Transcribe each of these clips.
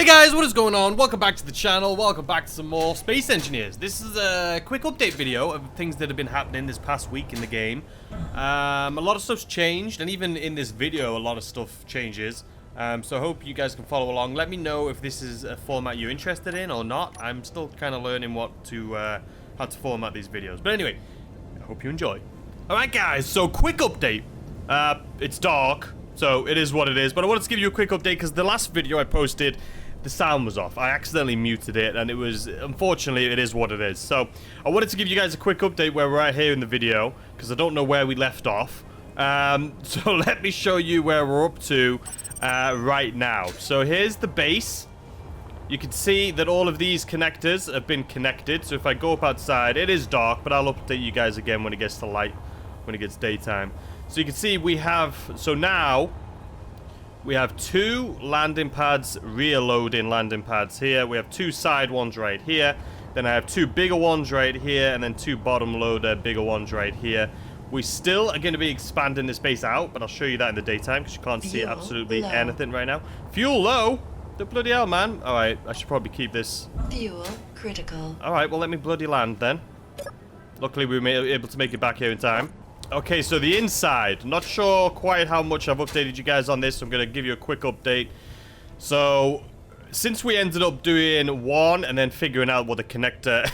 Guys, what is going on? Welcome back to the channel. Welcome back to some more Space Engineers. This is a quick update video of things that have been happening this past week in the game. A lot of stuff's changed, and even in this video, a lot of stuff changes. So I hope you guys can follow along. Let me know if this is a format you're interested in or not. I'm still kind of learning how to format these videos. But anyway, I hope you enjoy. Alright guys, so quick update. It's dark, so it is what it is. But I wanted to give you a quick update because the last video I posted, the sound was off. I accidentally muted it, and it was, unfortunately, it is what it is. So I wanted to give you guys a quick update where we're at here in the video, because I don't know where we left off. So let me show you where we're up to right now. So here's the base. You can see that all of these connectors have been connected. So if I go up outside, it is dark, but I'll update you guys again when it gets to light, when it gets daytime. So you can see we have, so now we have two landing pads, rear loading landing pads here. We have two side ones right here. Then I have two bigger ones right here, and then two bottom loader bigger ones right here. We still are going to be expanding this base out, but I'll show you that in the daytime because you can't see absolutely anything right now. Fuel low? The bloody hell, man. Alright, I should probably keep this. Fuel critical. Alright, well let me bloody land then. Luckily we were able to make it back here in time. Okay, so the inside. Not sure quite how much I've updated you guys on this, so I'm going to give you a quick update. So, since we ended up doing one and then figuring out what the connector,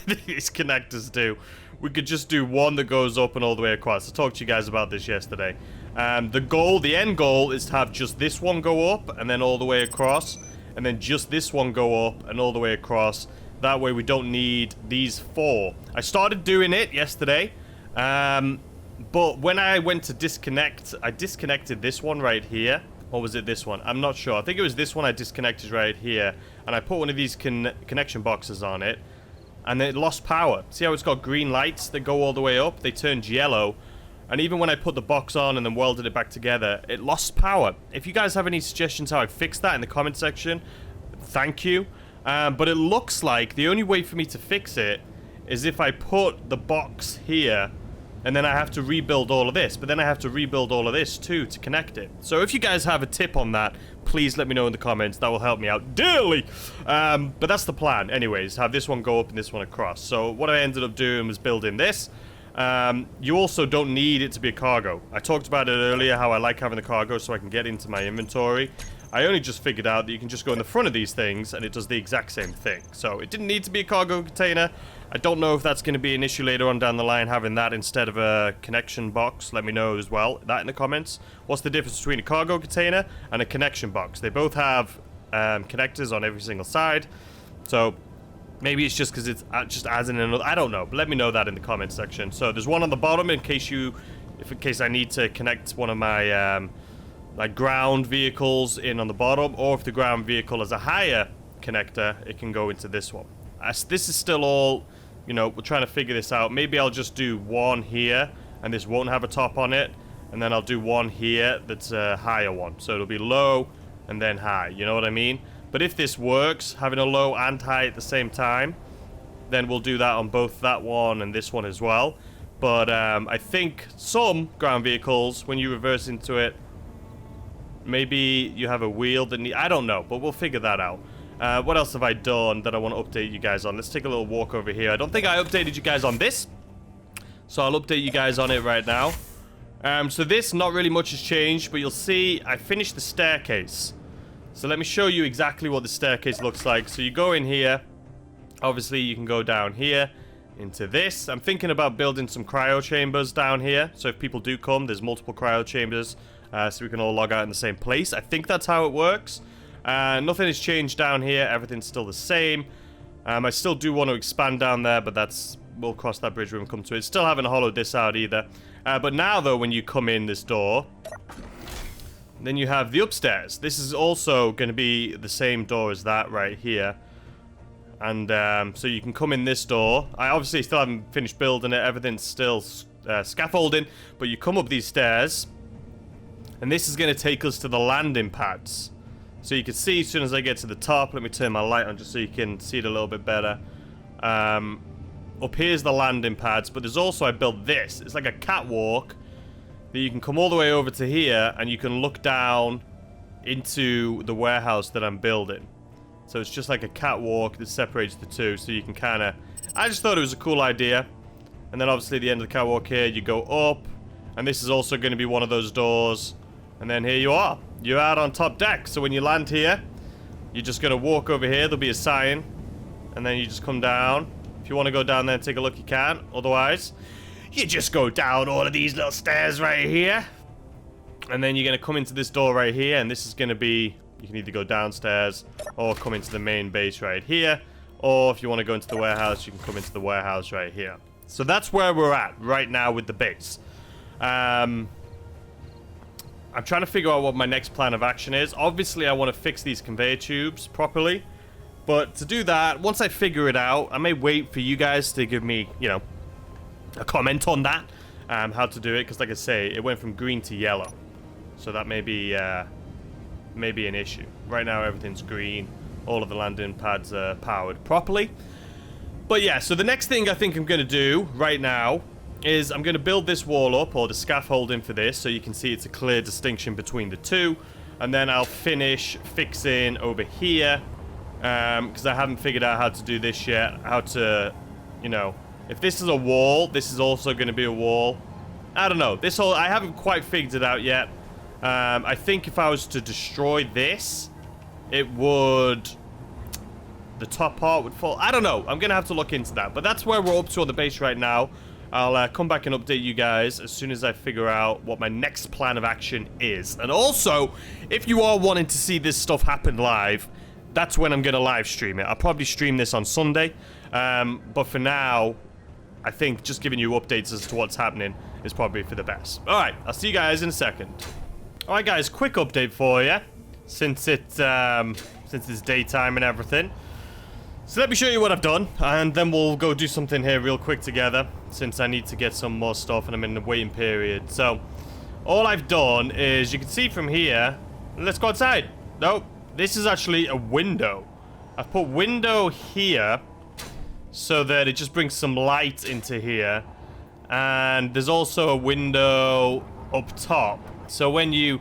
these connectors do, we could just do one that goes up and all the way across. I talked to you guys about this yesterday. The end goal is to have just this one go up and then all the way across, and then just this one go up and all the way across. That way we don't need these four. I started doing it yesterday. But when I went to disconnect, I disconnected this one right here. Or was it this one? I'm not sure. I think it was this one I disconnected right here. And I put one of these connection boxes on it. And it lost power. See how it's got green lights that go all the way up? They turned yellow. And even when I put the box on and then welded it back together, it lost power. If you guys have any suggestions how I fix that in the comment section, thank you. But it looks like the only way for me to fix it is if I put the box here, and then I have to rebuild all of this. But then I have to rebuild all of this too to connect it. So if you guys have a tip on that, please let me know in the comments. That will help me out dearly. But that's the plan. Anyways, have this one go up and this one across. So what I ended up doing was building this. You also don't need it to be a cargo. I talked about it earlier, how I like having the cargo so I can get into my inventory. I only just figured out that you can just go in the front of these things and it does the exact same thing. So it didn't need to be a cargo container. I don't know if that's going to be an issue later on down the line, having that instead of a connection box. Let me know as well, that in the comments. What's the difference between a cargo container and a connection box? They both have connectors on every single side. So maybe it's just because it's just adds in another, I don't know. But let me know that in the comment section. So there's one on the bottom in case I need to connect one of my like ground vehicles in on the bottom, or if the ground vehicle has a higher connector, it can go into this one. This is still all, you know, we're trying to figure this out. Maybe I'll just do one here, and this won't have a top on it, and then I'll do one here that's a higher one. So it'll be low and then high, you know what I mean? But if this works, having a low and high at the same time, then we'll do that on both that one and this one as well. But I think some ground vehicles, when you reverse into it, maybe you have a wheel that I don't know, but we'll figure that out. What else have I done that I want to update you guys on? Let's take a little walk over here. I don't think I updated you guys on this, so I'll update you guys on it right now. So this, not really much has changed, but you'll see I finished the staircase. So let me show you exactly what the staircase looks like. So you go in here. Obviously, you can go down here into this. I'm thinking about building some cryo chambers down here. So if people do come, there's multiple cryo chambers. So we can all log out in the same place. I think that's how it works. Nothing has changed down here. Everything's still the same. I still do want to expand down there, but we'll cross that bridge when we come to it. Still haven't hollowed this out either. But now, though, when you come in this door, then you have the upstairs. This is also going to be the same door as that right here. And so you can come in this door. I obviously still haven't finished building it. Everything's still scaffolding. But you come up these stairs. And this is going to take us to the landing pads. So you can see as soon as I get to the top, let me turn my light on just so you can see it a little bit better. Up here's the landing pads, but there's also, I built this. It's like a catwalk that you can come all the way over to here and you can look down into the warehouse that I'm building. So it's just like a catwalk that separates the two, so you can kind of... I just thought it was a cool idea. And then obviously at the end of the catwalk here, you go up. And this is also going to be one of those doors. And then here you are. You're out on top deck. So when you land here, you're just going to walk over here. There'll be a sign. And then you just come down. If you want to go down there and take a look, you can. Otherwise, you just go down all of these little stairs right here. And then you're going to come into this door right here. And this is going to be... You can either go downstairs or come into the main base right here. Or if you want to go into the warehouse, you can come into the warehouse right here. So that's where we're at right now with the base. I'm trying to figure out what my next plan of action is. Obviously, I want to fix these conveyor tubes properly. But to do that, once I figure it out, I may wait for you guys to give me, you know, a comment on that. How to do it. Because like I say, it went from green to yellow. So that may be an issue. Right now, everything's green. All of the landing pads are powered properly. But yeah, so the next thing I think I'm going to do right now is I'm going to build this wall up, or the scaffolding for this, so you can see it's a clear distinction between the two. And then I'll finish fixing over here, because I haven't figured out how to do this yet. How to, you know, if this is a wall, this is also going to be a wall. I don't know. This whole, I haven't quite figured it out yet. I think if I was to destroy this, it would... The top part would fall. I don't know. I'm going to have to look into that. But that's where we're up to on the base right now. I'll come back and update you guys as soon as I figure out what my next plan of action is. And also, if you are wanting to see this stuff happen live, that's when I'm going to live stream it. I'll probably stream this on Sunday. But for now, I think just giving you updates as to what's happening is probably for the best. Alright, I'll see you guys in a second. Alright guys, quick update for you. Since it's daytime and everything. So let me show you what I've done, and then we'll go do something here real quick together, since I need to get some more stuff and I'm in the waiting period. So, all I've done is, you can see from here, let's go outside. Nope, this is actually a window. I've put window here, so that it just brings some light into here. And there's also a window up top. So when you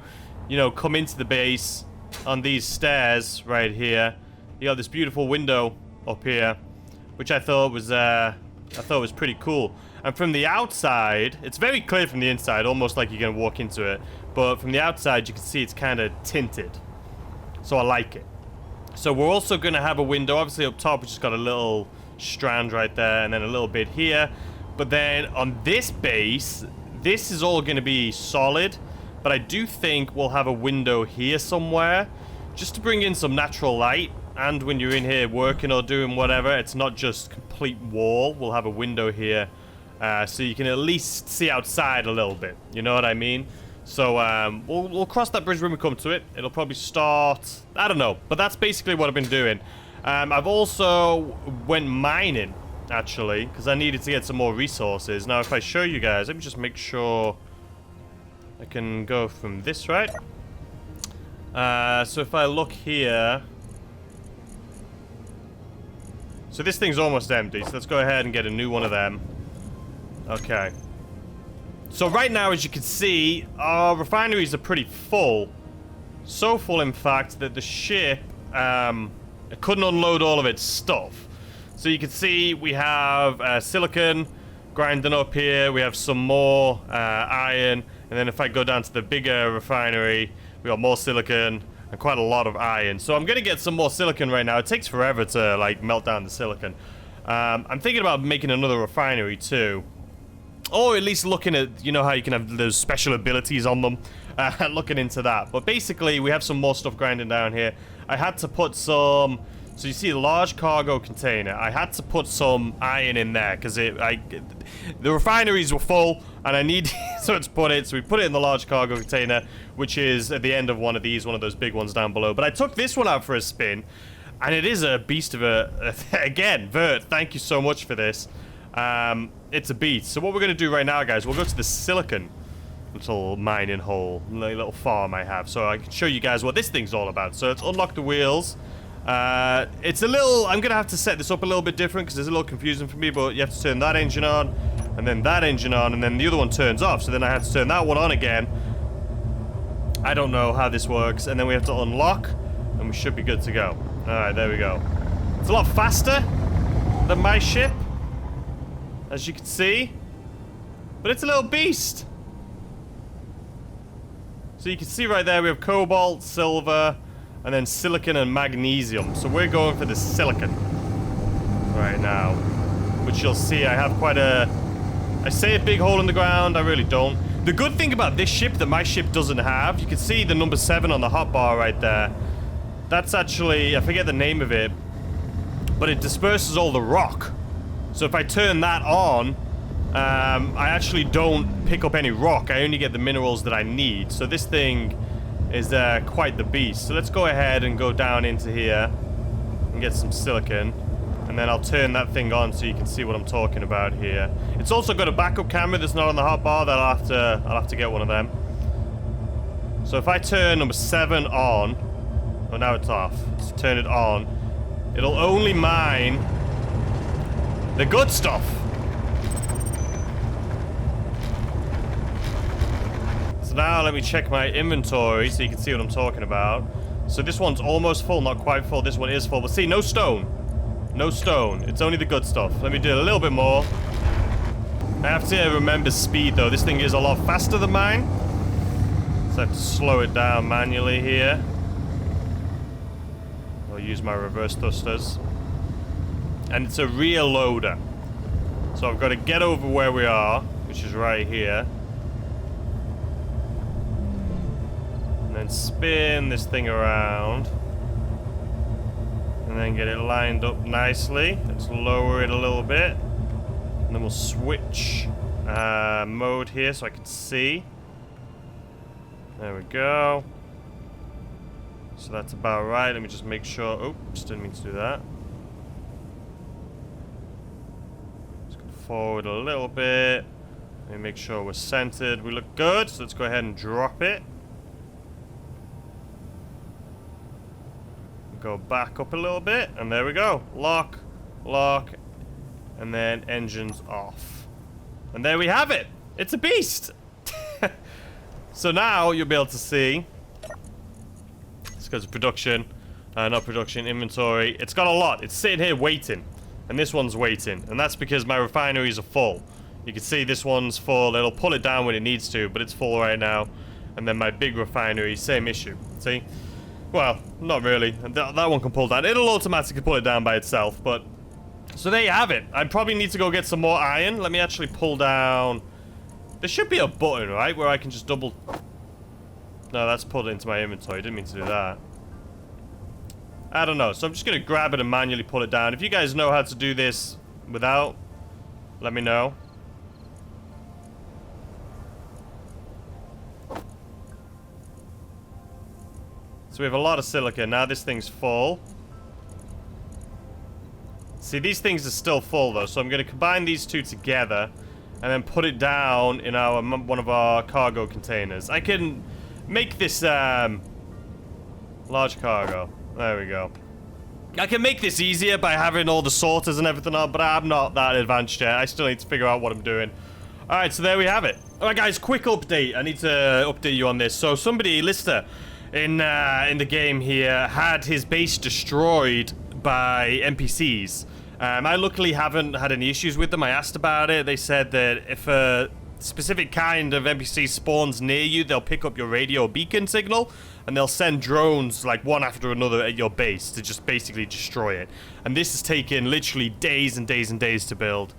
come into the base on these stairs right here, you got this beautiful window up here, which I thought was pretty cool. And from the outside, it's very clear from the inside, almost like you're gonna walk into it. But from the outside, you can see it's kind of tinted, so I like it. So we're also gonna have a window, obviously up top, which has got a little strand right there, and then a little bit here. But then on this base, this is all gonna be solid. But I do think we'll have a window here somewhere, just to bring in some natural light. And when you're in here working or doing whatever, it's not just complete wall. We'll have a window here, so you can at least see outside a little bit. You know what I mean? So we'll cross that bridge when we come to it. It'll probably start... I don't know. But that's basically what I've been doing. I've also went mining, actually, because I needed to get some more resources. Now, if I show you guys, let me just make sure I can go from this, right? So if I look here... So this thing's almost empty, so let's go ahead and get a new one of them. Okay. So right now, as you can see, our refineries are pretty full. So full, in fact, that the ship it couldn't unload all of its stuff. So you can see we have silicon grinding up here. We have some more iron. And then if I go down to the bigger refinery, we got more silicon and quite a lot of iron. So I'm going to get some more silicon right now. It takes forever to, like, melt down the silicon. I'm thinking about making another refinery, too. Or at least looking at, you know how you can have those special abilities on them. Looking into that. But basically, we have some more stuff grinding down here. I had to put some... So you see a large cargo container. I had to put some iron in there because the refineries were full and I need so to put it. So we put it in the large cargo container, which is at the end of one of those big ones down below. But I took this one out for a spin, and it is a beast of a again, Vert, thank you so much for this. It's a beast. So what we're gonna do right now, guys, we'll go to the silicon little mining hole, little farm I have, so I can show you guys what this thing's all about. So let's unlock the wheels. It's a little... I'm going to have to set this up a little bit different because it's a little confusing for me, but you have to turn that engine on, and then that engine on, and then the other one turns off, so then I have to turn that one on again. I don't know how this works, and then we have to unlock And we should be good to go. Alright, there we go. It's a lot faster than my ship, as you can see. But it's a little beast. So you can see right there we have cobalt, silver, and then silicon and magnesium. So we're going for the silicon right now. Which you'll see I have quite a... I say a big hole in the ground, I really don't. The good thing about this ship that my ship doesn't have, you can see the number 7 on the hotbar right there. That's actually, I forget the name of it, but it disperses all the rock. So if I turn that on, I actually don't pick up any rock. I only get the minerals that I need. So this thing is quite the beast. So let's go ahead and go down into here and get some silicon. And then I'll turn that thing on so you can see what I'm talking about here. It's also got a backup camera that's not on the hotbar. That I'll have to get one of them. So if I turn number 7 on, oh, now it's off. Let's turn it on. It'll only mine the good stuff. So now let me check my inventory so you can see what I'm talking about. So this one's almost full, not quite full. This one is full, but see, no stone. No stone. It's only the good stuff. Let me do a little bit more. I have to remember speed, though. This thing is a lot faster than mine. So I have to slow it down manually here. I'll use my reverse thrusters. And it's a rear loader. So I've got to get over where we are, which is right here. And then spin this thing around. And then get it lined up nicely. Let's lower it a little bit. And then we'll switch mode here so I can see. There we go. So that's about right. Let me just make sure. Oops, didn't mean to do that. Let's go forward a little bit. Let me make sure we're centered. We look good. So let's go ahead and drop it. Go back up a little bit, and there we go. Lock, lock, and then engines off. And there we have it. It's a beast. So now you'll be able to see. Let's go to production. Not production, inventory. It's got a lot. It's sitting here waiting. And this one's waiting. And that's because my refineries are full. You can see this one's full. It'll pull it down when it needs to, but it's full right now. And then my big refinery, same issue. See? Well, not really. That one can pull down. It'll automatically pull it down by itself, but... So there you have it. I probably need to go get some more iron. Let me actually pull down... There should be a button, right? Where I can just double... No, that's pulled into my inventory. Didn't mean to do that. I don't know. So I'm just going to grab it and manually pull it down. If you guys know how to do this without, let me know. So we have a lot of silicon. Now this thing's full. See, these things are still full, though. So I'm going to combine these two together and then put it down in our one of our cargo containers. I can make this large cargo. There we go. I can make this easier by having all the sorters and everything on, but I'm not that advanced yet. I still need to figure out what I'm doing. Alright, so there we have it. Alright, guys, quick update. I need to update you on this. So somebody, Lister, in the game here, had his base destroyed by NPCs. I luckily haven't had any issues with them. I asked about it. They said that if a specific kind of NPC spawns near you, they'll pick up your radio beacon signal, and they'll send drones like one after another at your base to just basically destroy it. And this has taken literally days and days and days to build.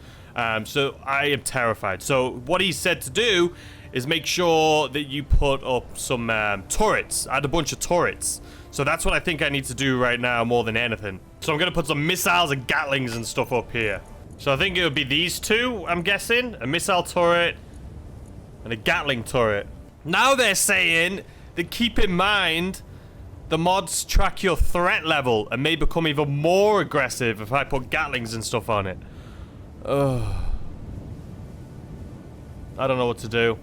So I am terrified. So what he said to do is make sure that you put up some turrets. Add a bunch of turrets. So that's what I think I need to do right now more than anything. So I'm going to put some missiles and gatlings and stuff up here. So I think it would be these two, I'm guessing. A missile turret and a gatling turret. Now they're saying that keep in mind the mods track your threat level and may become even more aggressive if I put gatlings and stuff on it. Ugh. I don't know what to do.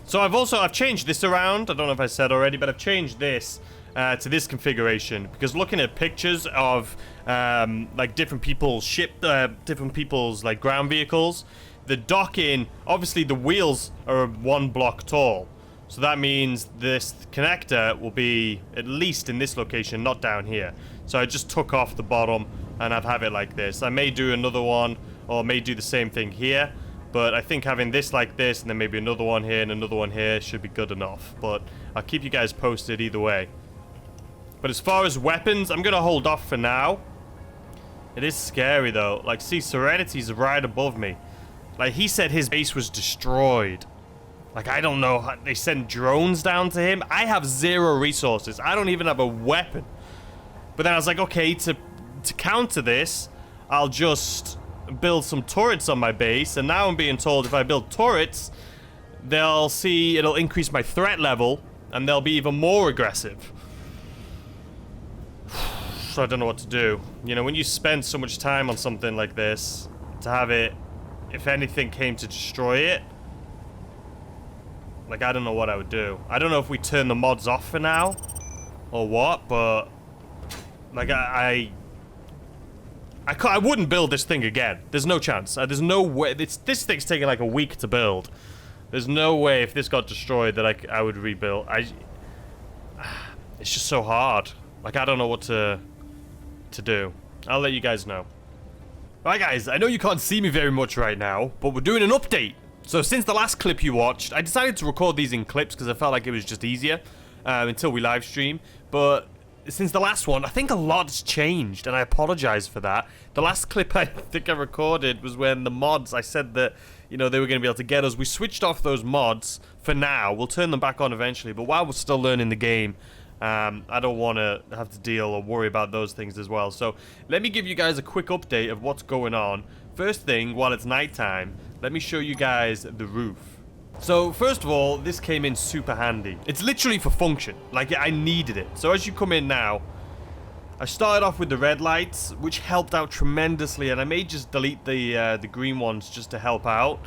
So I've changed this around. I don't know if I said already, but I've changed this to this configuration because looking at pictures of like different people's different people's like ground vehicles, the docking, obviously the wheels are 1 block tall. So that means this connector will be at least in this location, not down here. So I just took off the bottom and I'd have it like this. I may do another one or may do the same thing here, but I think having this like this and then maybe another one here and another one here should be good enough. But I'll keep you guys posted either way. But as far as weapons, I'm going to hold off for now. It is scary though. Like, see, Serenity's right above me. Like, he said his base was destroyed. Like, I don't know. They sent drones down to him. I have 0 resources. I don't even have a weapon. But then I was like, okay, to counter this, I'll just build some turrets on my base. And now I'm being told if I build turrets, they'll see it'll increase my threat level. And they'll be even more aggressive. So I don't know what to do. You know, when you spend so much time on something like this, to have it, if anything came to destroy it, like, I don't know what I would do. I don't know if we turn the mods off for now, or what, but, like, I wouldn't build this thing again. There's no chance. There's no way. This thing's taking, like, a week to build. There's no way if this got destroyed that I would rebuild. It's just so hard. Like, I don't know what to do. I'll let you guys know. Alright guys, I know you can't see me very much right now, but we're doing an update. So since the last clip you watched, I decided to record these in clips because I felt like it was just easier until we live stream. But since the last one, I think a lot's changed, and I apologize for that. The last clip I think I recorded was when the mods, I said that, you know, they were going to be able to get us. We switched off those mods for now. We'll turn them back on eventually, but while we're still learning the game, I don't want to have to deal or worry about those things as well. So let me give you guys a quick update of what's going on. First thing, while it's nighttime, let me show you guys the roof. So first of all, this came in super handy. It's literally for function. Like, I needed it. So as you come in now, I started off with the red lights, which helped out tremendously, and I may just delete the green ones just to help out.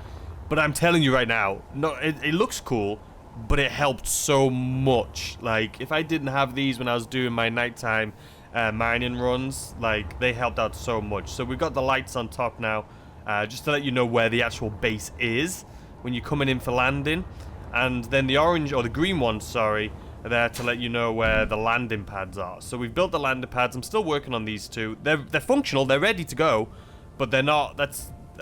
But I'm telling you right now, no, it looks cool, but it helped so much. Like, if I didn't have these when I was doing my nighttime mining runs, like, they helped out so much. So we've got the lights on top now, just to let you know where the actual base is when you're coming in for landing. And then the orange, or the green ones, sorry, are there to let you know where the landing pads are. So we've built the landing pads. I'm still working on these two. They're functional, they're ready to go, but they're not,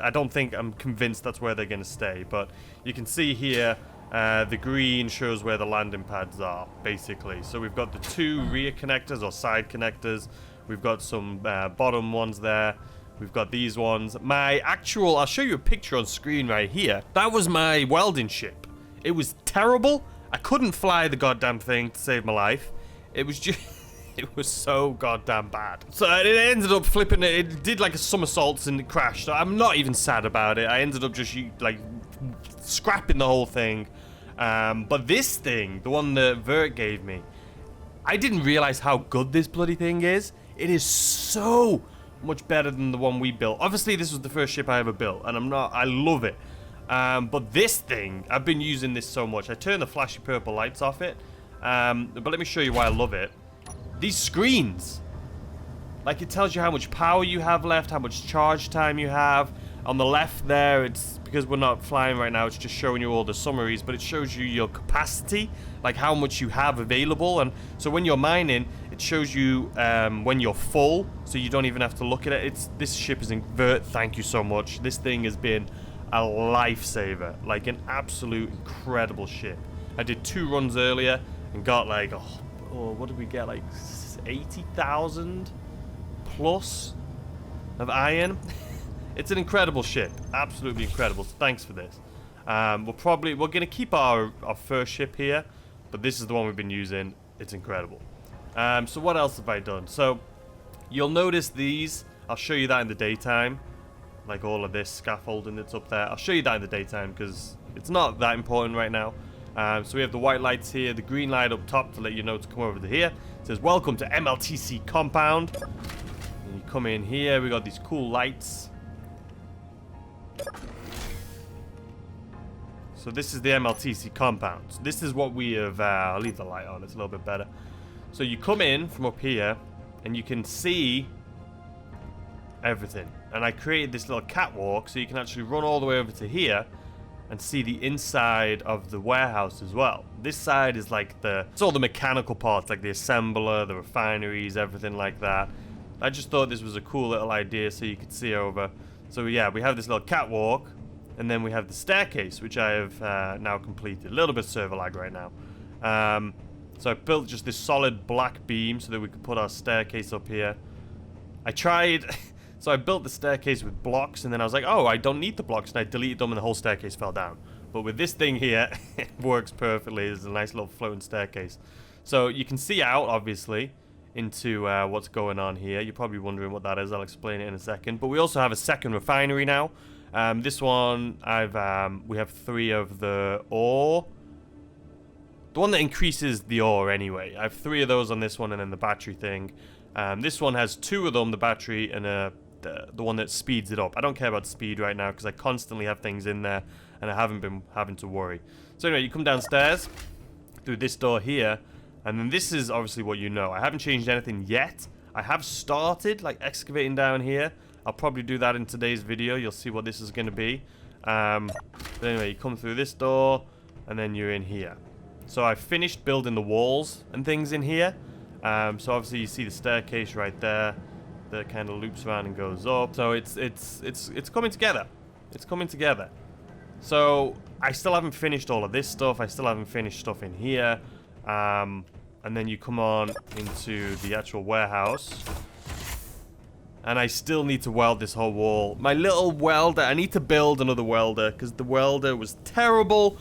I don't think, I'm convinced that's where they're going to stay. But you can see here, the green shows where the landing pads are, basically. So we've got the 2 rear connectors or side connectors. We've got some bottom ones there. We've got these ones. My actual, I'll show you a picture on screen right here. That was my welding ship. It was terrible. I couldn't fly the goddamn thing to save my life. It was just, it was so goddamn bad. So it ended up flipping it. It did like a somersaults and it crashed. So I'm not even sad about it. I ended up just like scrapping the whole thing. But this thing, the one that Vert gave me, I didn't realize how good this bloody thing is. It is so much better than the one we built. Obviously, this was the first ship I ever built, and I love it. But this thing, I've been using this so much. I turned the flashy purple lights off it. But let me show you why I love it. These screens, like, it tells you how much power you have left, how much charge time you have. On the left there, it's because we're not flying right now, it's just showing you all the summaries, but it shows you your capacity, like how much you have available. And so when you're mining, it shows you when you're full, so you don't even have to look at it. This ship is Vert, thank you so much. This thing has been a lifesaver, like an absolute incredible ship. I did 2 runs earlier and got like, oh, what did we get, like 80,000 plus of iron. It's an incredible ship, absolutely incredible. So thanks for this. We're gonna keep our first ship here, but this is the one we've been using. It's incredible. So what else have I done? So you'll notice these. I'll show you that in the daytime, like all of this scaffolding that's up there. I'll show you that in the daytime because it's not that important right now. So we have the white lights here, the green light up top to let you know to come over to here. It says welcome to MLTC Compound. And you come in here, we got these cool lights. So this is the MLTC Compound. So this is what we have, I'll leave the light on, it's a little bit better. So you come in from up here, and you can see everything. And I created this little catwalk, so you can actually run all the way over to here, and see the inside of the warehouse as well. This side is like it's all the mechanical parts, like the assembler, the refineries, everything like that. I just thought this was a cool little idea so you could see over. So yeah, we have this little catwalk, and then we have the staircase, which I have now completed. A little bit of server lag right now. So I built just this solid black beam so that we could put our staircase up here. I tried... So I built the staircase with blocks, and then I was like, oh, I don't need the blocks, and I deleted them, and the whole staircase fell down. But with this thing here, it works perfectly. It's a nice little floating staircase. So you can see out, obviously, into what's going on here. You're probably wondering what that is. I'll explain it in a second. But we also have a second refinery now. This one, we have 3 of the ore. The one that increases the ore, anyway. I have 3 of those on this one, and then the battery thing. This one has 2 of them, the battery, and the one that speeds it up. I don't care about speed right now because I constantly have things in there and I haven't been having to worry. So anyway, you come downstairs through this door here, and then this is obviously what you know. I haven't changed anything yet. I have started like excavating down here. I'll probably do that in today's video. You'll see what this is going to be. But anyway, you come through this door and then you're in here. So I finished building the walls and things in here. So obviously you see the staircase right there that kind of loops around and goes up. So it's coming together. It's coming together. So I still haven't finished all of this stuff. I still haven't finished stuff in here. And then you come on into the actual warehouse. And I still need to weld this whole wall. My little welder, I need to build another welder because the welder was terrible.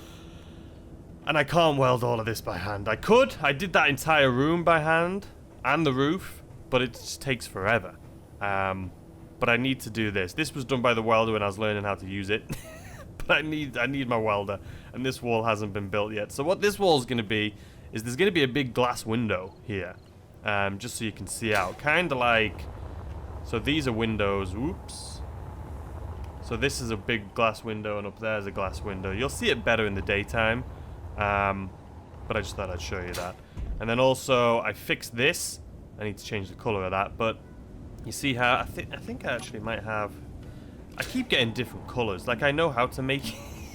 And I can't weld all of this by hand. I could. I did that entire room by hand and the roof, but it just takes forever. But I need to do this. This was done by the welder when I was learning how to use it. But I need my welder, and this wall hasn't been built yet. So what this wall is going to be is there's going to be a big glass window here, just so you can see out. Kind of like, so these are windows. Oops. So this is a big glass window, and up there's a glass window. You'll see it better in the daytime. But I just thought I'd show you that. And then also I fixed this. I need to change the color of that, but you see how I think I actually might have, I keep getting different colors. Like I know how to make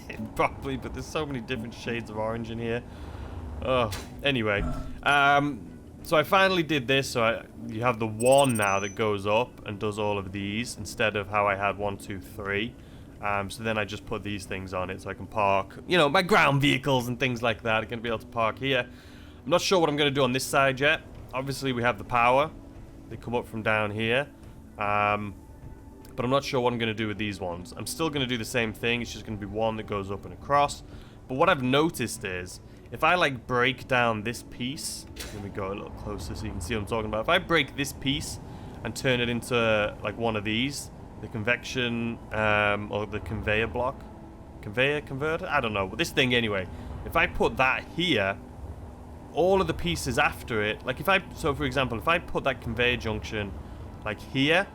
it properly, but there's so many different shades of orange in here. Oh, anyway, so I finally did this. So you have the one now that goes up and does all of these instead of how I had 1, 2, 3. So then I just put these things on it so I can park, you know, my ground vehicles and things like that. I'm going to be able to park here. I'm not sure what I'm going to do on this side yet. Obviously, we have the power. They come up from down here. But I'm not sure what I'm going to do with these ones. I'm still going to do the same thing. It's just going to be one that goes up and across. But what I've noticed is, if I, like, break down this piece... Let me go a little closer so you can see what I'm talking about. If I break this piece and turn it into, like, one of these... The convection, or the conveyor block? Conveyor converter? I don't know. But this thing anyway. If I put that here, all of the pieces after it, like if I, so for example, if I put that conveyor junction, like here,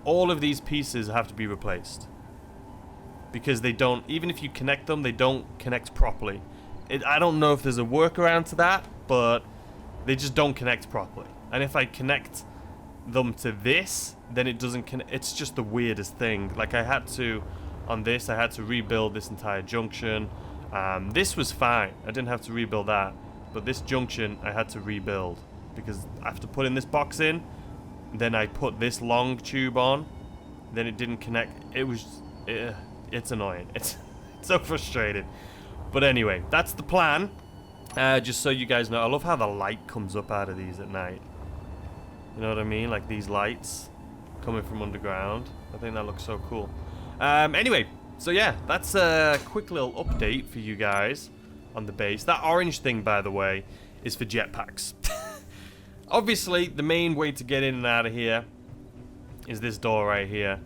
all of these pieces have to be replaced. Because they don't, even if you connect them, they don't connect properly. I don't know if there's a workaround to that, but they just don't connect properly. And if I connect them to this, then it doesn't connect. It's just the weirdest thing. Like I had to, on this, I had to rebuild this entire junction. This was fine. I didn't have to rebuild that. But this junction, I had to rebuild. Because after putting this box in, then I put this long tube on, then it didn't connect. It was, it's annoying. It's so frustrating. But anyway, that's the plan. Just so you guys know, I love how the light comes up out of these at night. You know what I mean? Like these lights coming from underground. I think that looks so cool. Anyway, so yeah, that's a quick little update for you guys on the base. That orange thing, by the way, is for jetpacks. Obviously, the main way to get in and out of here is this door right here.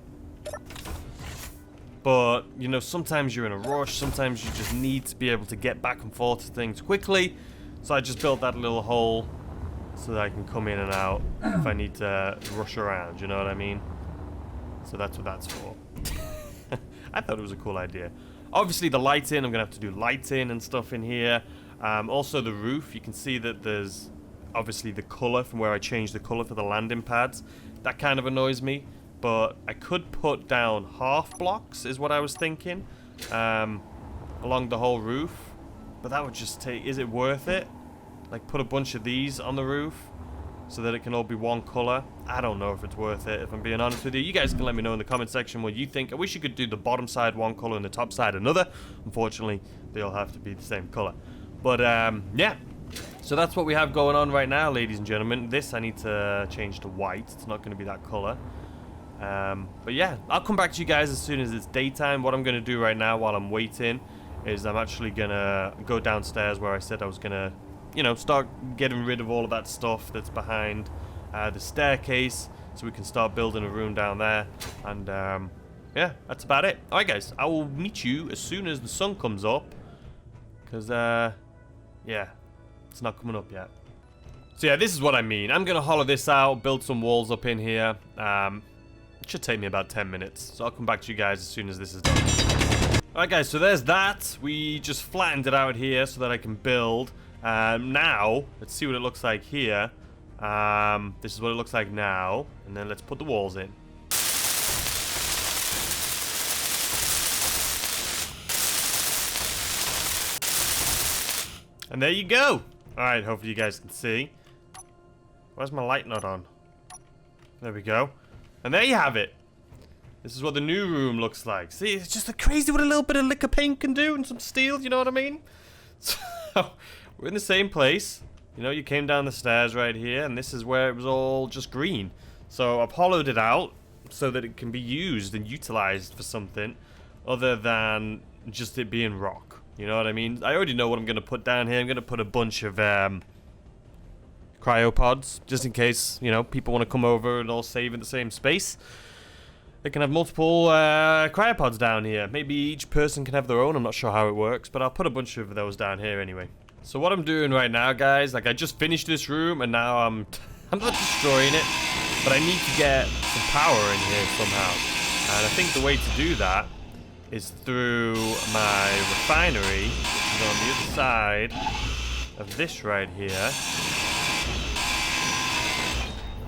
But, you know, sometimes you're in a rush. Sometimes you just need to be able to get back and forth to things quickly. So I just built that little hole so that I can come in and out if I need to rush around, you know what I mean? So that's what that's for. I thought it was a cool idea. Obviously the lighting, I'm going to have to do lighting and stuff in here. Also the roof, you can see that there's obviously the colour from where I changed the colour for the landing pads. That kind of annoys me, but I could put down half blocks is what I was thinking. along the whole roof. But that would just take... Is it worth it? Like, put a bunch of these on the roof so that it can all be one color. I don't know if it's worth it, if I'm being honest with you. You guys can let me know in the comment section what you think. I wish you could do the bottom side one color and the top side another. Unfortunately, they all have to be the same color. But, yeah. So that's what we have going on right now, ladies and gentlemen. This I need to change to white. It's not going to be that color. But yeah, I'll come back to you guys as soon as it's daytime. What I'm going to do right now while I'm waiting is I'm actually going to go downstairs where I said I was going to, you know, start getting rid of all of that stuff that's behind the staircase so we can start building a room down there. And yeah, that's about it. Alright guys, I will meet you as soon as the sun comes up, because yeah, it's not coming up yet. So yeah, this is what I mean. I'm gonna hollow this out, build some walls up in here. It should take me about 10 minutes, so I'll come back to you guys as soon as this is done. Alright guys, so there's that. We just flattened it out here so that I can build. Now, let's see what it looks like here. This is what it looks like now. And then let's put the walls in. And there you go. Alright, hopefully you guys can see. Where's my light not on? There we go. And there you have it. This is what the new room looks like. See, it's just crazy what a little bit of liquor paint can do and some steel, you know what I mean? So, we're in the same place. You know, you came down the stairs right here, and this is where it was all just green. So I've hollowed it out so that it can be used and utilized for something other than just it being rock. You know what I mean? I already know what I'm going to put down here. I'm going to put a bunch of cryopods, just in case, you know, people want to come over and all save in the same space. They can have multiple cryopods down here. Maybe each person can have their own. I'm not sure how it works, but I'll put a bunch of those down here anyway. So what I'm doing right now, guys, like I just finished this room and now I'm not destroying it, but I need to get some power in here somehow. And I think the way to do that is through my refinery, which is on the other side of this right here.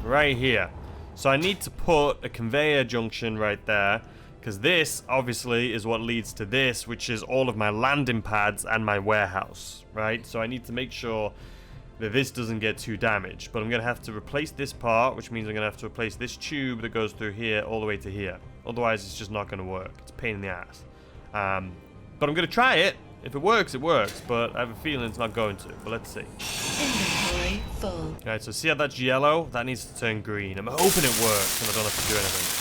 Right here. So I need to put a conveyor junction right there, because this obviously is what leads to this, which is all of my landing pads and my warehouse, right? So I need to make sure that this doesn't get too damaged. But I'm going to have to replace this part, which means I'm going to have to replace this tube that goes through here all the way to here. Otherwise, it's just not going to work. It's a pain in the ass. But I'm going to try it. If it works, it works. But I have a feeling it's not going to. But let's see. Inventory full. Alright, so see how that's yellow? That needs to turn green. I'm hoping it works and I don't have to do anything.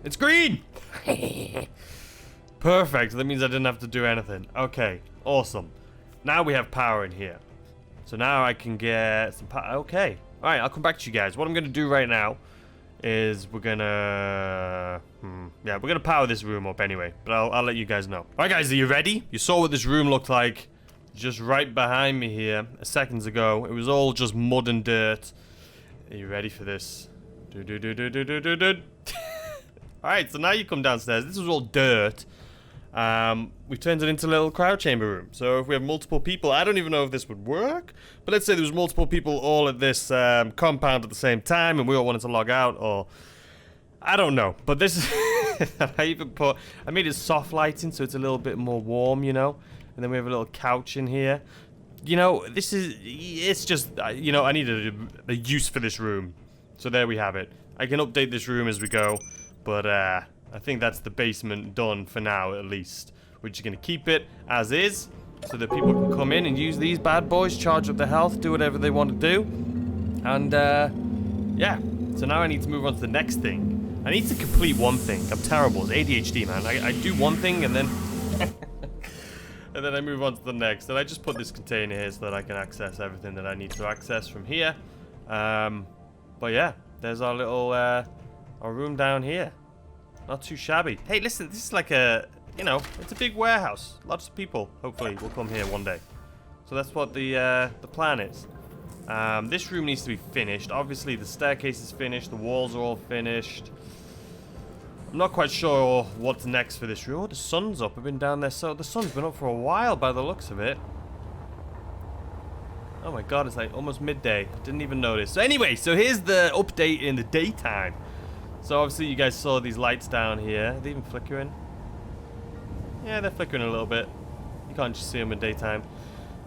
It's green! Perfect. That means I didn't have to do anything. Okay, awesome. Now we have power in here. So now I can get some power. Okay. Alright, I'll come back to you guys. What I'm going to do right now is we're gonna we're gonna power this room up anyway, but I'll let you guys know. Alright guys, are you ready? You saw what this room looked like just right behind me here seconds ago. It was all just mud and dirt. Are you ready for this? Alright, so now you come downstairs. This was all dirt. We turned it into a little cryo chamber room. So if we have multiple people, I don't even know if this would work, but let's say there was multiple people all at this compound at the same time and we all wanted to log out, or I don't know. But this is I made it soft lighting so it's a little bit more warm, you know. And then we have a little couch in here. You know, it's just, you know, I needed a use for this room. So there we have it. I can update this room as we go, but I think that's the basement done for now, at least. We're just going to keep it as is, so that people can come in and use these bad boys, charge up their health, do whatever they want to do. And, yeah. So now I need to move on to the next thing. I need to complete one thing. I'm terrible. It's ADHD, man. I do one thing, and then... and then I move on to the next. And I just put this container here so that I can access everything that I need to access from here. But yeah, there's our little, our room down here. Not too shabby. Hey, listen, this is like a, you know, it's a big warehouse. Lots of people, hopefully, will come here one day. So that's what the plan is. This room needs to be finished. Obviously, the staircase is finished. The walls are all finished. I'm not quite sure what's next for this room. Oh, the sun's up. I've been down there. So the sun's been up for a while by the looks of it. Oh my god, it's like almost midday. Didn't even notice. So anyway, so here's the update in the daytime. So obviously you guys saw these lights down here. Are they even flickering? Yeah, they're flickering a little bit. You can't just see them in daytime.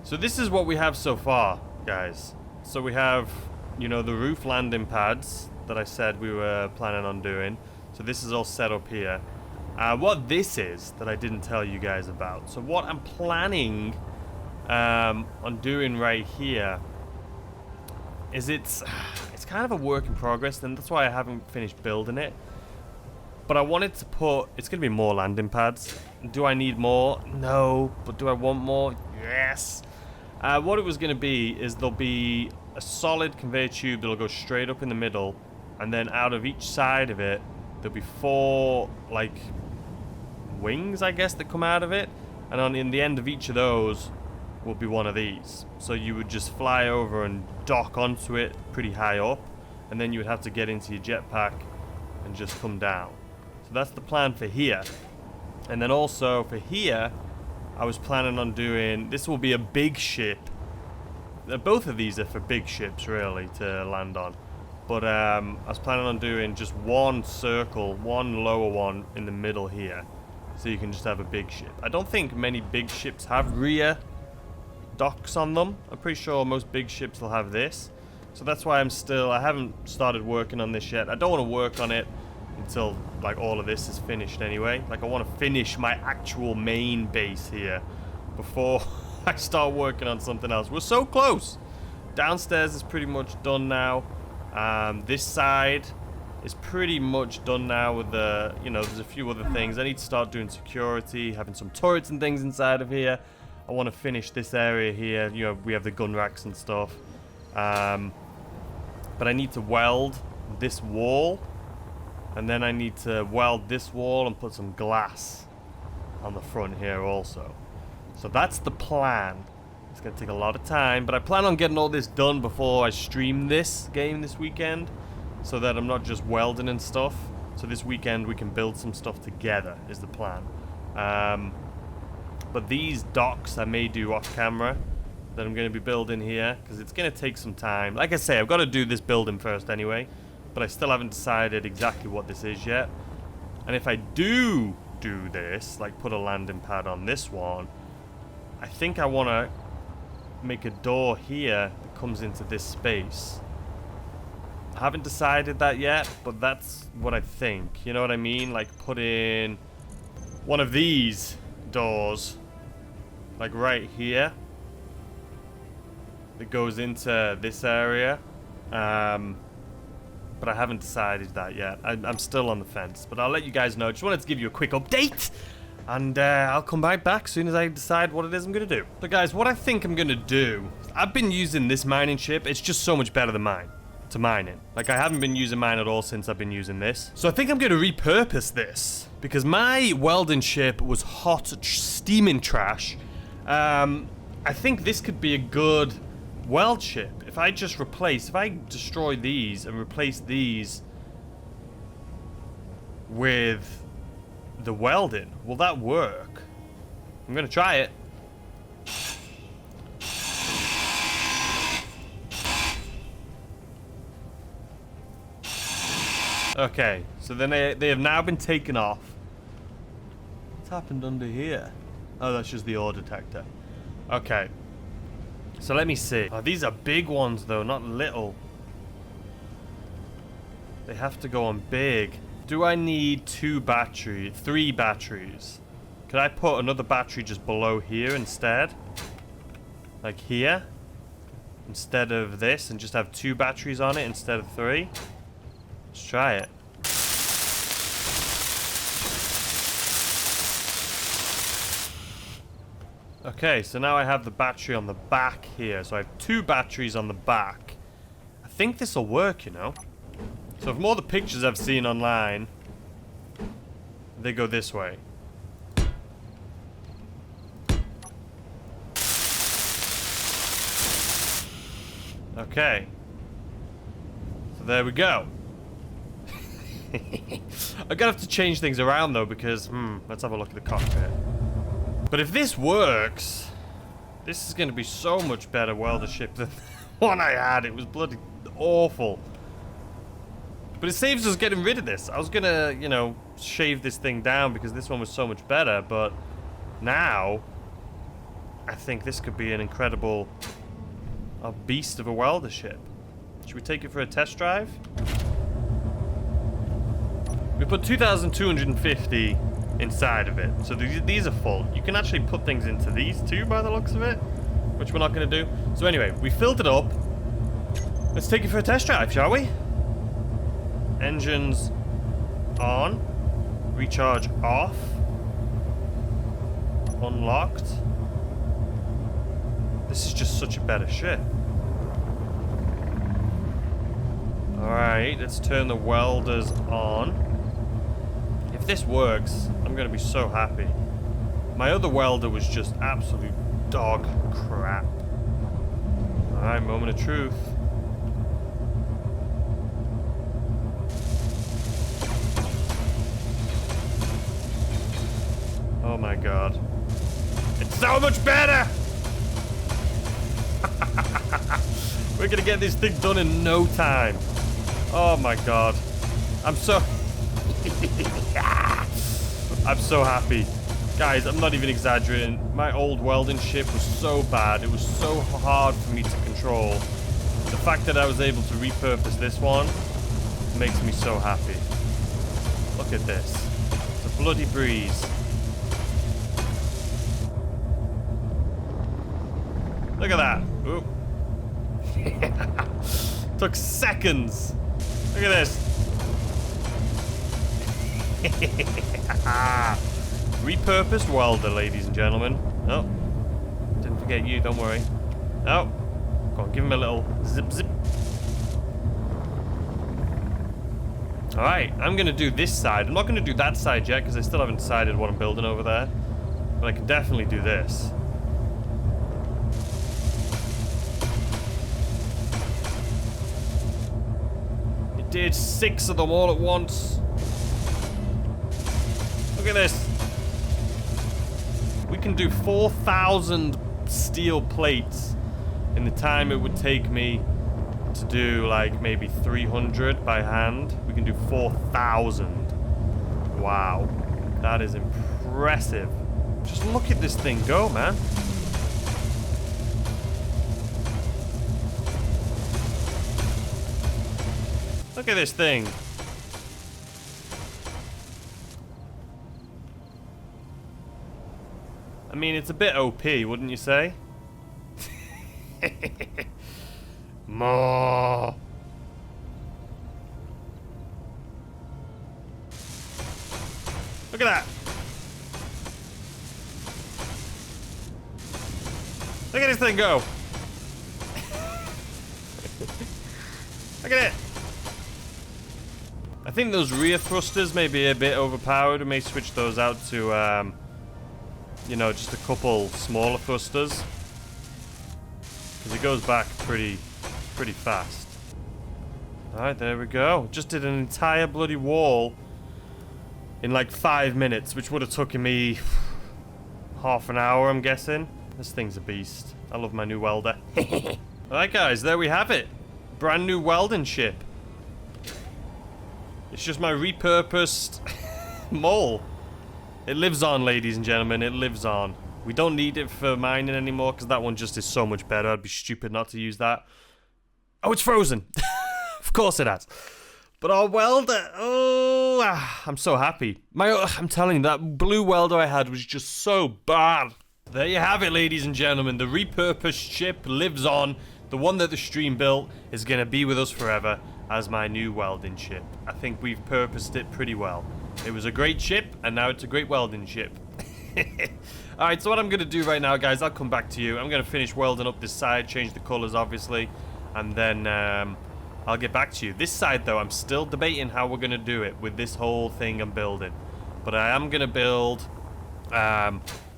So this is what we have so far, guys. So we have, you know, the roof landing pads that I said we were planning on doing. So this is all set up here. What this is that I didn't tell you guys about. So what I'm planning on doing right here is it's kind of a work in progress, and that's why I haven't finished building it. But I wanted to put, it's going to be more landing pads. Do I need more? No. But do I want more? Yes. What it was going to be is there'll be a solid conveyor tube that'll go straight up in the middle, and then out of each side of it, there'll be 4, like, wings, I guess, that come out of it. And in the end of each of those will be one of these. So you would just fly over and dock onto it pretty high up, and then you would have to get into your jetpack and just come down. So that's the plan for here. And then also for here, I was planning on doing, this will be a big ship. Both of these are for big ships, really, to land on. But I was planning on doing just one circle, one lower one in the middle here, so you can just have a big ship. I don't think many big ships have rear docks on them. I'm pretty sure most big ships will have this. So that's why I haven't started working on this yet. I don't want to work on it until, like, all of this is finished anyway. Like, I want to finish my actual main base here before I start working on something else. We're so close. Downstairs is pretty much done now. This side is pretty much done now with the, you know, there's a few other things. I need to start doing security, having some turrets and things inside of here. I want to finish this area here. You know, we have the gun racks and stuff. But I need to weld this wall. And then I need to weld this wall and put some glass on the front here also. So that's the plan. It's going to take a lot of time, but I plan on getting all this done before I stream this game this weekend, so that I'm not just welding and stuff. So this weekend we can build some stuff together is the plan. But these docks I may do off camera that I'm going to be building here, because it's going to take some time. Like I say, I've got to do this building first anyway, but I still haven't decided exactly what this is yet. And if I do this, like put a landing pad on this one, I think I want to make a door here that comes into this space. I haven't decided that yet, but that's what I think. You know what I mean? Like put in one of these doors, like right here, that goes into this area. But I haven't decided that yet. I'm still on the fence, but I'll let you guys know. Just wanted to give you a quick update, and I'll come back as soon as I decide what it is I'm going to do. So guys, what I think I'm going to do, I've been using this mining ship. It's just so much better than mine to mine in. Like, I haven't been using mine at all since I've been using this. So I think I'm going to repurpose this, because my welding ship was hot, steaming trash. I think this could be a good weld ship. If I destroy these and replace these with the welding, will that work? I'm gonna try it. Okay, so then they have now been taken off. What's happened under here? Oh, that's just the ore detector. Okay. So let me see. Oh, these are big ones though, not little. They have to go on big. Do I need 3 batteries? Could I put another battery just below here instead? Like here? Instead of this, and just have 2 batteries on it instead of 3? Let's try it. Okay, so now I have the battery on the back here. So I have 2 batteries on the back. I think this will work, you know. So from all the pictures I've seen online, they go this way. Okay. So there we go. I'm gonna have to change things around though, because, let's have a look at the cockpit. But if this works, this is going to be so much better welder ship than the one I had. It was bloody awful. But it saves us getting rid of this. I was gonna, you know, shave this thing down because this one was so much better, but now I think this could be an incredible beast of a welder ship. Should we take it for a test drive? We put 2,250 inside of it, so these are full. You can actually put things into these too by the looks of it, which we're not going to do. So anyway, we filled it up. Let's take it for a test drive, shall we? Engines on. Recharge off. Unlocked. This is just such a better ship. Alright, let's turn the welders on. If this works, I'm going to be so happy. My other welder was just absolute dog crap. Alright, moment of truth. Oh my god. It's so much better! We're gonna get this thing done in no time. Oh my god. I'm so... I'm so happy. Guys, I'm not even exaggerating. My old welding ship was so bad. It was so hard for me to control. The fact that I was able to repurpose this one makes me so happy. Look at this. It's a bloody breeze. Look at that. Oop. Took seconds. Look at this. Repurposed welder, ladies and gentlemen. Oh, didn't forget you, don't worry. Oh, go on, give him a little zip zip. Alright, I'm gonna do this side. I'm not gonna do that side yet because I still haven't decided what I'm building over there. But I can definitely do this. It did 6 of them all at once. Look at this. We can do 4,000 steel plates in the time it would take me to do like maybe 300 by hand. We can do 4,000. Wow. That is impressive. Just look at this thing go, man. Look at this thing. I mean, it's a bit OP, wouldn't you say? More. Look at that. Look at this thing go. Look at it. I think those rear thrusters may be a bit overpowered. We may switch those out to, you know, just a couple smaller thrusters. Because it goes back pretty fast. Alright, there we go. Just did an entire bloody wall in like 5 minutes, which would have taken me half an hour, I'm guessing. This thing's a beast. I love my new welder. Alright guys, there we have it. Brand new welding ship. It's just my repurposed mole. It lives on, ladies and gentlemen. It lives on. We don't need it for mining anymore because that one just is so much better. I'd be stupid not to use that. Oh, it's frozen. Of course it has. But our welder, I'm so happy. I'm telling you, that blue welder I had was just so bad. There you have it, ladies and gentlemen. The repurposed ship lives on. The one that the stream built is going to be with us forever as my new welding ship. I think we've purposed it pretty well. It was a great ship, and now it's a great welding ship. Alright, so what I'm going to do right now, guys, I'll come back to you. I'm going to finish welding up this side, change the colors, obviously, and then I'll get back to you. This side, though, I'm still debating how we're going to do it with this whole thing I'm building. But I am going to build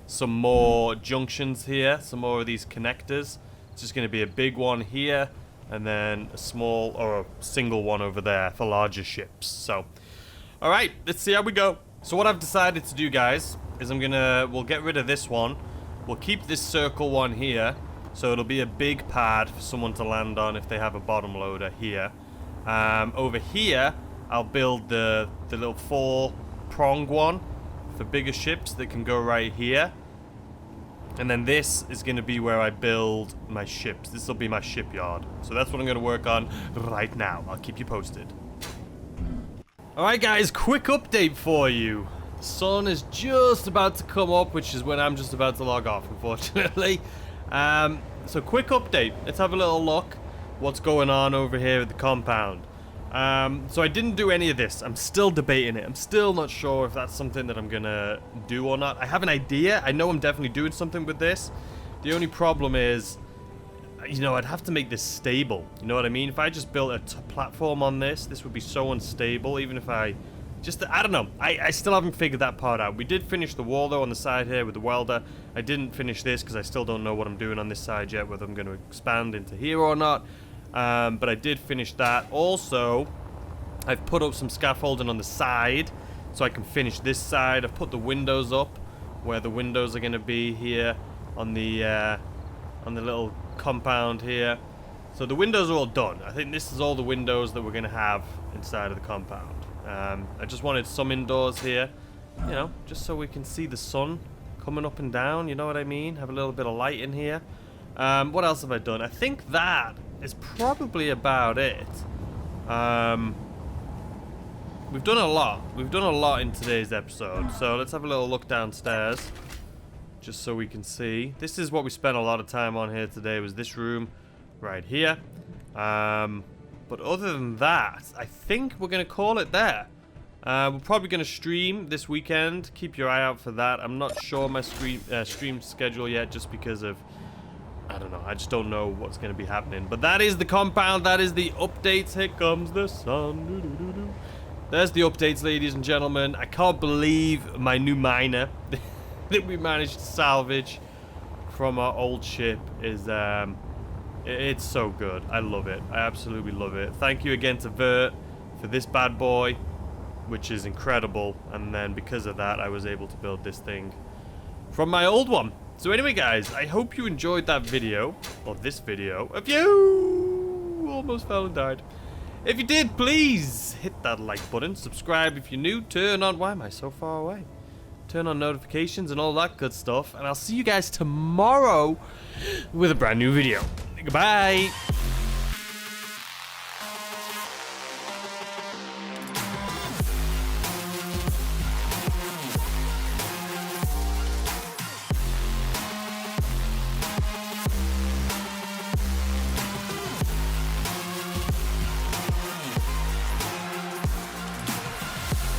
some more junctions here, some more of these connectors. It's just going to be a big one here, and then a small or a single one over there for larger ships. So, alright, let's see how we go. So what I've decided to do, guys, is we'll get rid of this one. We'll keep this circle one here, so it'll be a big pad for someone to land on if they have a bottom loader here. Over here, I'll build the little 4-prong one for bigger ships that can go right here. And then this is going to be where I build my ships. This will be my shipyard. So that's what I'm going to work on right now. I'll keep you posted. Alright guys, quick update for you. The sun is just about to come up, which is when I'm just about to log off, unfortunately. So quick update. Let's have a little look what's going on over here at the compound. So I didn't do any of this. I'm still debating it. I'm still not sure if that's something that I'm gonna do or not. I have an idea. I know I'm definitely doing something with this. The only problem is, you know, I'd have to make this stable. You know what I mean? If I just built a platform on this, this would be so unstable. Even if I don't know. I still haven't figured that part out. We did finish the wall, though, on the side here with the welder. I didn't finish this because I still don't know what I'm doing on this side yet, whether I'm going to expand into here or not. But I did finish that. Also, I've put up some scaffolding on the side so I can finish this side. I've put the windows up where the windows are going to be here on the little compound here. So the windows are all done. I think this is all the windows that we're going to have inside of the compound. I just wanted some indoors here, you know, just so we can see the sun coming up and down, you know what I mean? Have a little bit of light in here. What else have I done? I think that is probably about it. We've done a lot. We've done a lot in today's episode. So let's have a little look downstairs, just so we can see. This is what we spent a lot of time on here today, was this room right here. But other than that, I think we're going to call it there. We're probably going to stream this weekend. Keep your eye out for that. I'm not sure my stream schedule yet, just because of, I don't know. I just don't know what's going to be happening. But that is the compound. That is the updates. Here comes the sun. There's the updates, ladies and gentlemen. I can't believe my new miner that we managed to salvage from our old ship is... it's so good. I love it. I absolutely love it. Thank you again to Vert for this bad boy, which is incredible. And then because of that, I was able to build this thing from my old one. So anyway, guys, I hope you enjoyed that video, or this video. If you almost fell and died. If you did, please hit that like button. Subscribe if you're new. Turn on... Why am I so far away? Turn on notifications and all that good stuff. And I'll see you guys tomorrow with a brand new video. Goodbye.